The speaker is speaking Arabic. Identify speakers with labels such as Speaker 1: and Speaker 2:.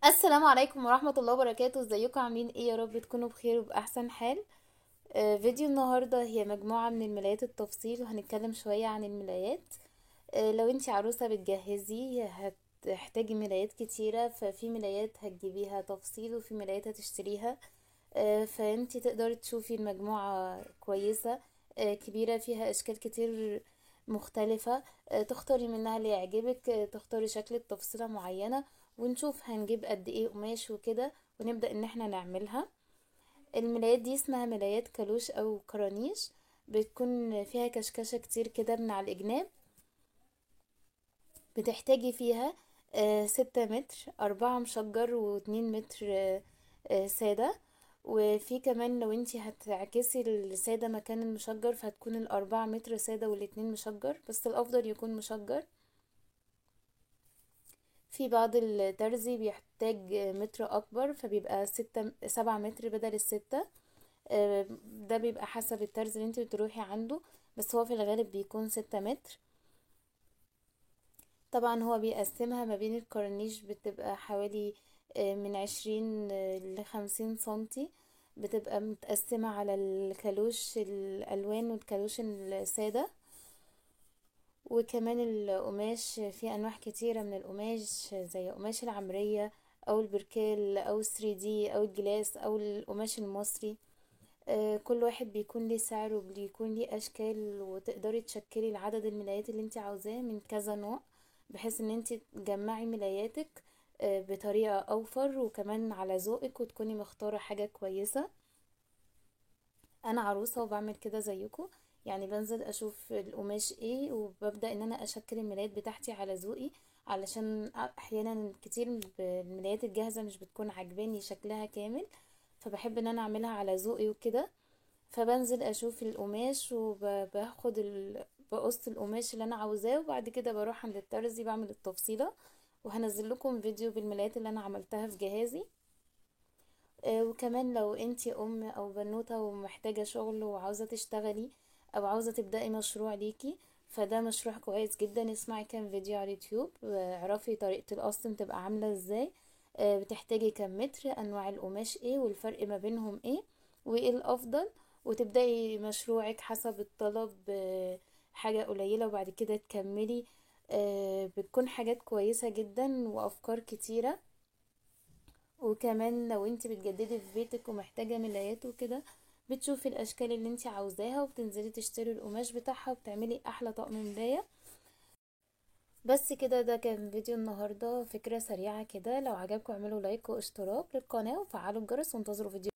Speaker 1: السلام عليكم ورحمة الله وبركاته. ازيكم عاملين ايه؟ يا رب تكونوا بخير وبأحسن حال. فيديو النهاردة هي مجموعة من الملايات التفصيل، وهنتكلم شوية عن الملايات. لو انتي عروسة بتجهزي هتحتاجي ملايات كتيرة، ففي ملايات هتجيبيها تفصيل وفي ملايات هتشتريها. فانتي تقدري تشوفي المجموعة كويسة، كبيرة فيها اشكال كتير مختلفة. تختاري منها اللي يعجبك، تختاري شكل التفصيلة معينة، ونشوف هنجيب قد ايه قماش وكده، ونبدأ ان احنا نعملها. الملايات دي اسمها ملايات كالوش او كرانيش، بتكون فيها كشكشة كتير كده من على الجناب. بتحتاجي فيها 6 متر، 4 مشجر و2 متر سادة. وفي كمان لو انتي هتعكسي السادة مكان المشجر، فهتكون ال4 متر سادة والاتنين مشجر، بس الأفضل يكون مشجر. في بعض الترزي بيحتاج متر أكبر، فبيبقى 7 متر بدل الستة. ده بيبقى حسب الترزي اللي انتي بتروحي عنده، بس هو في الغالب بيكون 6 متر. طبعا هو بيقسمها ما بين الكورنيش، بتبقى حوالي من 20 ل50 سنتي. بتبقى متقسمة على الكالوش الألوان والكالوش السادة. وكمان القماش في أنواع كتيرة من القماش، زي قماش العمرية أو البركال أو 3D أو الجلاس أو القماش المصري. كل واحد بيكون ليه سعر وبيكون ليه اشكال، وتقدري تشكلي العدد الملايات اللي انت عاوزاه من كذا نوع، بحيث ان انت تجمعي ملاياتك بطريقة اوفر وكمان على ذوقك، وتكوني مختارة حاجة كويسة. انا عروسة وبعمل كده زيكم، يعني بنزل اشوف القماش ايه، وببدأ ان انا اشكل الملايات بتاعتي على ذوقي، علشان احيانا كتير الملايات الجاهزة مش بتكون عجباني شكلها كامل، فبحب ان انا اعملها على ذوقي وكده. فبنزل اشوف القماش وباخد بقص القماش اللي انا عاوزاه، وبعد كده بروح عند الترزي بعمل التفصيلة. وهنزل لكم فيديو بالملايات اللي انا عملتها في جهازي. وكمان لو انتي ام او بنوتة ومحتاجة شغل وعاوزة تشتغلي، او عاوزة تبدأي مشروع ليكي، فده مشروع كويس جدا. اسمعي كام فيديو على اليوتيوب، اعرفي طريقة القص بتبقى عاملة ازاي، بتحتاجي كام متر، انواع القماش ايه، والفرق ما بينهم ايه، وايه الافضل. وتبدأي مشروعك حسب الطلب، حاجة قليلة وبعد كده تكملي. بتكون حاجات كويسة جدا وافكار كتيرة. وكمان لو انت بتجددي في بيتك ومحتاجة ملايات وكده، بتشوفي الاشكال اللي انت عاوزاها وبتنزلي تشتري القماش بتاعها وبتعملي احلى طقم ملاية. بس كده، ده كان فيديو النهاردة، فكرة سريعة كده. لو عجبكم اعملوا لايك واشتراك للقناة وفعلوا الجرس، وانتظروا فيديو